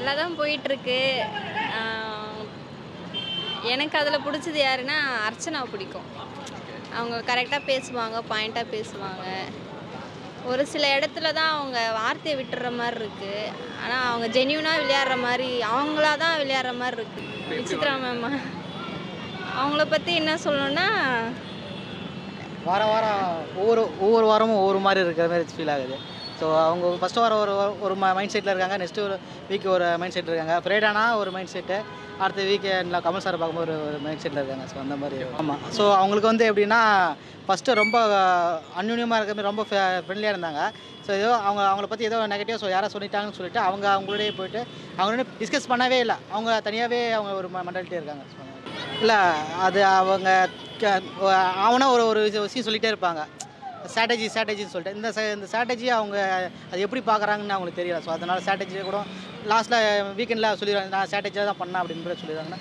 நல்லா தான் போயிட்டுருக்கு. எனக்கு அதில் பிடிச்சது யாருன்னா அர்ச்சனாவை பிடிக்கும். அவங்க கரெக்டாக பேசுவாங்க, பாயிண்ட்டாக பேசுவாங்க. ஒரு சில இடத்துல தான் அவங்க வார்த்தையை விட்டுற மாதிரி இருக்குது. ஆனால் அவங்க ஜென்யூனாக விளையாடுற மாதிரி, அவங்களா தான் விளையாடுற மாதிரி இருக்குது. விசித்ரா மேம் அவங்கள பற்றி என்ன சொல்லணுன்னா, வாரம் வாரம் ஒவ்வொரு வாரமும் ஒவ்வொரு மாதிரி இருக்கிற மாதிரி ஃபீல் ஆகுது. ஸோ அவங்க ஃபஸ்ட்டு வாரம் ஒரு மைண்ட் செட்டில் இருக்காங்க, நெக்ஸ்ட்டு ஒரு வீக் ஒரு மைண்ட் செட்டில் இருக்காங்க. ஃப்ரைடேனா ஒரு மைண்ட் செட்டு, அடுத்த வீக்கெண்டில் கமல் சார் பார்க்கும்போது ஒரு மைண்ட் செட்டில் இருக்காங்க. ஸோ அந்த மாதிரி. ஆமாம். ஸோ அவங்களுக்கு வந்து எப்படின்னா ஃபஸ்ட்டு ரொம்ப அந்யூன்யமாக இருக்கிற மாதிரி ரொம்ப ஃப்ரெண்ட்லியாக இருந்தாங்க. ஸோ ஏதோ அவங்கள பற்றி ஏதோ நெகட்டிவ் யாராவது சொல்லிட்டாங்கன்னு சொல்லிட்டு அவங்களோடய போயிட்டு அவங்களோட டிஸ்கஸ் பண்ணவே இல்லை. அவங்க தனியாகவே அவங்க ஒரு மென்டாலிட்டி இருக்காங்க. இல்லை அது அவங்க அவனா ஒரு விஷயம் சொல்லிகிட்டே இருப்பாங்க. ஸ்ட்ராட்டஜின்னு சொல்லிட்டு இந்த ஸ்ட்ராட்டஜியை அவங்க அது எப்படி பார்க்குறாங்கன்னு அவங்களுக்கு தெரியல. ஸோ அதனால் ஸ்ட்ராட்டஜியை கூட லாஸ்ட்டில் வீக்கெண்டில் சொல்லிடுவாங்க, நான் ஸ்ட்ராட்டஜியாக தான் பண்ணேன் அப்படின்னு சொல்லிடுறாங்கன்னா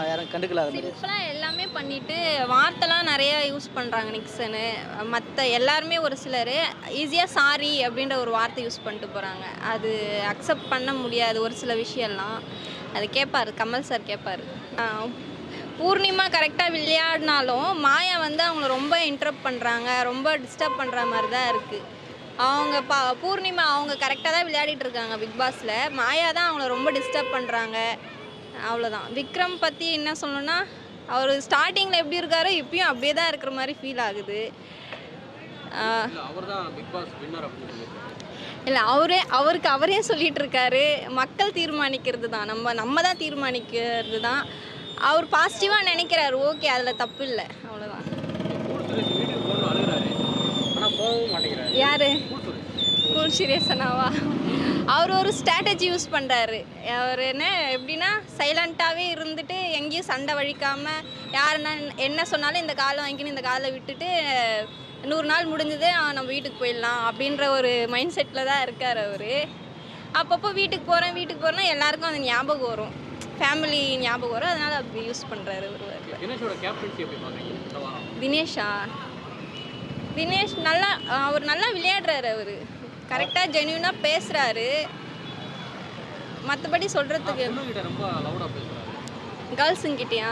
யாரும் கண்டுக்கல. அது மாதிரி சிம்பிளாக எல்லாமே பண்ணிவிட்டு வார்த்தைலாம் நிறைய யூஸ் பண்ணுறாங்க நிக்சனு. மற்ற எல்லாருமே ஒரு சிலர் ஈஸியாக சாரி அப்படின்ற ஒரு வார்த்தை யூஸ் பண்ணிட்டு போகிறாங்க. அது அக்செப்ட் பண்ண முடியாது ஒரு சில விஷயம்லாம். அது கேட்பார், கமல் சார் கேட்பார். பூர்ணிமா கரெக்டாக விளையாடினாலும் மாயா வந்து அவங்கள ரொம்ப இன்டரப்ட் பண்ணுறாங்க, ரொம்ப டிஸ்டர்ப் பண்ணுற மாதிரி தான் இருக்குது. அவங்க பூர்ணிமா அவங்க கரெக்டாக தான் விளையாடிட்டு இருக்காங்க பிக் பாஸில். மாயா தான் அவங்கள ரொம்ப டிஸ்டர்ப் பண்ணுறாங்க. அவ்வளோதான். விக்ரம் பற்றி என்ன சொல்லணும்னா, அவர் ஸ்டார்டிங்கில் எப்படி இருக்காரோ இப்பயும் அப்படியே தான் இருக்கிற மாதிரி ஃபீல் ஆகுது. இல்லை அவரே சொல்லிட்டு இருக்காரு, மக்கள் தீர்மானிக்கிறது தான், நம்ம தான் தீர்மானிக்கிறது தான். அவர் பாசிட்டிவாக நினைக்கிறாரு, ஓகே, அதில் தப்பு இல்லை, அவ்வளோதான். யார்? கூல் சீரியஸனாவா? அவர் ஒரு ஸ்ட்ராட்டஜி யூஸ் பண்ணுறாரு. அவர் எப்படின்னா சைலண்ட்டாகவே இருந்துட்டு எங்கேயும் சண்டை வழிக்காமல் யாருன்னா என்ன சொன்னாலும் இந்த காலை வாங்கிக்கணும், இந்த காலை விட்டுட்டு 100 நாள் முடிஞ்சதே நம்ம வீட்டுக்கு போயிடலாம் அப்படின்ற ஒரு மைண்ட் செட்டில் தான் இருக்கார் அவர். அப்பப்போ வீட்டுக்கு போகிறேன்னா எல்லாருக்கும் அந்த ஞாபகம் வரும், ஃபேமிலி ஞாபகம் வரும். அதனால் அப்படி யூஸ் பண்ணுறாரு ஒரு தினேஷ் நல்லா விளையாடுறாரு. அவர் கரெக்டாக ஜென்யூனாக பேசுகிறாரு. மற்றபடி சொல்கிறதுக்கு கேர்ள்ஸுங்கிட்டயா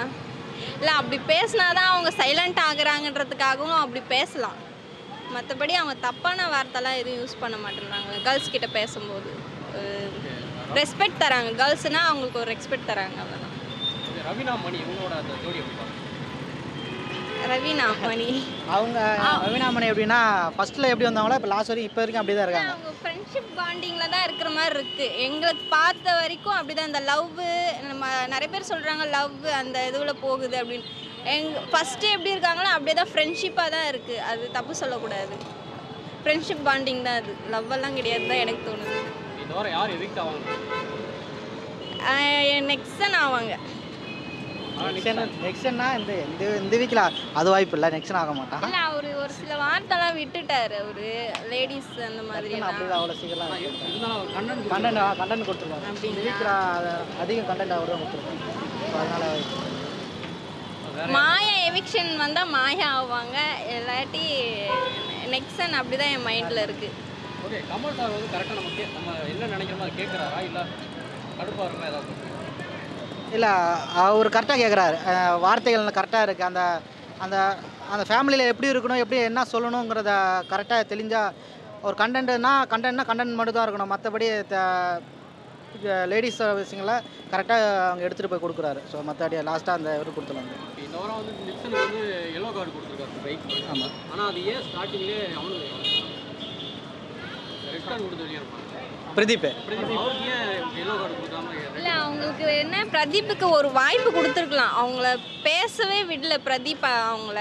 இல்லை, அப்படி பேசினாதான் அவங்க சைலண்ட் ஆகுறாங்கன்றதுக்காகவும் அப்படி பேசலாம். மற்றபடி அவங்க தப்பான வார்த்தைலாம் எதுவும் யூஸ் பண்ண மாட்டேங்கிறாங்க. கேர்ள்ஸ் கிட்ட பேசும்போது ரெஸ்பெக்ட் தராங்க. கேர்ள்ஸ்னால் அவங்களுக்கு ஒரு ரெஸ்பெக்ட் தராங்க, அவ்வளோதான். ரவீனா மணி எப்படின்னா ஃபர்ஸ்ட்டில் எப்படி வந்தாங்களோ இப்போ லாஸ்ட் வரைக்கும் இப்போ வரைக்கும் அப்படி தான் இருக்காங்க. அவங்க ஃப்ரெண்ட்ஷிப் பாண்டிங்கில் தான் இருக்கிற மாதிரி இருக்குது. எங்களுக்கு பார்த்த வரைக்கும் அப்படி தான். இந்த லவ் நம்ம நிறைய பேர் சொல்கிறாங்க லவ் அந்த இதுவில் போகுது அப்படின்னு. ஃபஸ்ட்டு எப்படி இருக்காங்களோ அப்படியே தான் ஃப்ரெண்ட்ஷிப்பாக தான் இருக்குது. அது தப்பு சொல்லக்கூடாது. ஃப்ரெண்ட்ஷிப் பாண்டிங் தான் அது, லவ்வெல்லாம் கிடையாது தான் எனக்கு தோணுது. நெக்ஸ்டன் ஆவாங்க. நெக்ஸ்ட்னா இந்த வீக்கில் அது வாய்ப்பு இல்லை, நெக்ஸ்ட் ஆக மாட்டான். இல்லை, அவர் ஒரு சில வார்த்தைலாம் விட்டுட்டார். அவர் லேடிஸ் அந்த மாதிரி அவ்வளோ சீக்கிரம் கண்டென்ட் கொடுத்துருவாங்க. இந்த வீக்கில் அதிகம் கண்டென்ட் அவர் தான் கொடுத்துருவாங்க. அதனால் மாயா எவிக்ஷன் வந்தால் மாயா ஆவாங்க, இல்லாட்டி நெக்ஸ்டன் அப்படி தான் என் மைண்டில் இருக்குது. ஓகே, கமல் சார் வந்து கரெக்டாக நம்ம என்ன நினைக்கிறோமோ அதை கேட்குறாரா இல்லை கடுப்பாக இருக்குமா ஏதாவது? இல்லை, அவர் கரெக்டாக கேட்குறாரு. வார்த்தைகள் கரெக்டாக இருக்குது. அந்த அந்த அந்த ஃபேமிலியில் எப்படி இருக்கணும், எப்படி என்ன சொல்லணுங்கிறத கரெக்டாக தெரிஞ்சால் ஒரு கண்டென்ட்னா கண்டென்ட் மட்டும் தான் இருக்கணும். மற்றபடி லேடிஸ் விஷயங்களை கரெக்டாக அவங்க எடுத்துகிட்டு போய் கொடுக்குறாரு. ஸோ மற்றபடி லாஸ்ட்டாக அந்த இவர் கொடுத்துருவாங்க. இந்த வாரம் வந்து நிக்சன் வந்து எல்லோ கார்டு கொடுத்துருக்காரு பைக். ஆமாம். ஆனால் அது ஏன் ஸ்டார்டிங்லேயே அவனுக்கு ரெட் கார்டு கொடுத்து வெளியே இருப்பாங்க. பிரதீப் இல்லை, அவங்களுக்கு என்ன பிரதீப்புக்கு ஒரு வாய்ப்பு கொடுத்துருக்கலாம். அவங்கள பேசவே விடல பிரதீப். அவங்கள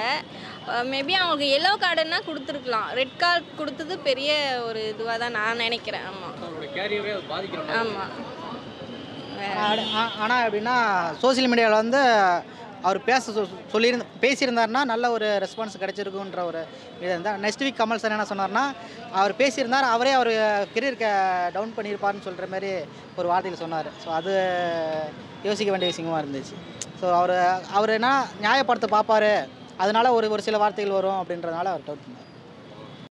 மேபி அவங்களுக்கு எல்லோ கார்டுன்னா கொடுத்துருக்கலாம். ரெட் கார்டு கொடுத்தது பெரிய ஒரு இதுவாக தான் நான் நினைக்கிறேன். ஆமாம் ஆமாம். ஆனால் எப்படின்னா சோசியல் மீடியாவில் வந்து அவர் பேசியிருந்தாருன்னா நல்ல ஒரு ரெஸ்பான்ஸ் கிடச்சிருக்குன்ற ஒரு இது இருந்தால். நெக்ஸ்ட் வீக் கமல் சார் என்ன சொன்னார்னா, அவர் பேசியிருந்தார், அவரே அவர் கெரியருக்கு டவுன் பண்ணியிருப்பாருன்னு சொல்கிற மாதிரி ஒரு வார்த்தையில் சொன்னார். ஸோ அது யோசிக்க வேண்டிய விஷயமா இருந்துச்சு. ஸோ அவர் என்ன நியாயப்படுத்த பார்ப்பார், அதனால ஒரு சில வார்த்தைகள் வரும் அப்படின்றதுனால அவர் டவுட் பண்ணார்.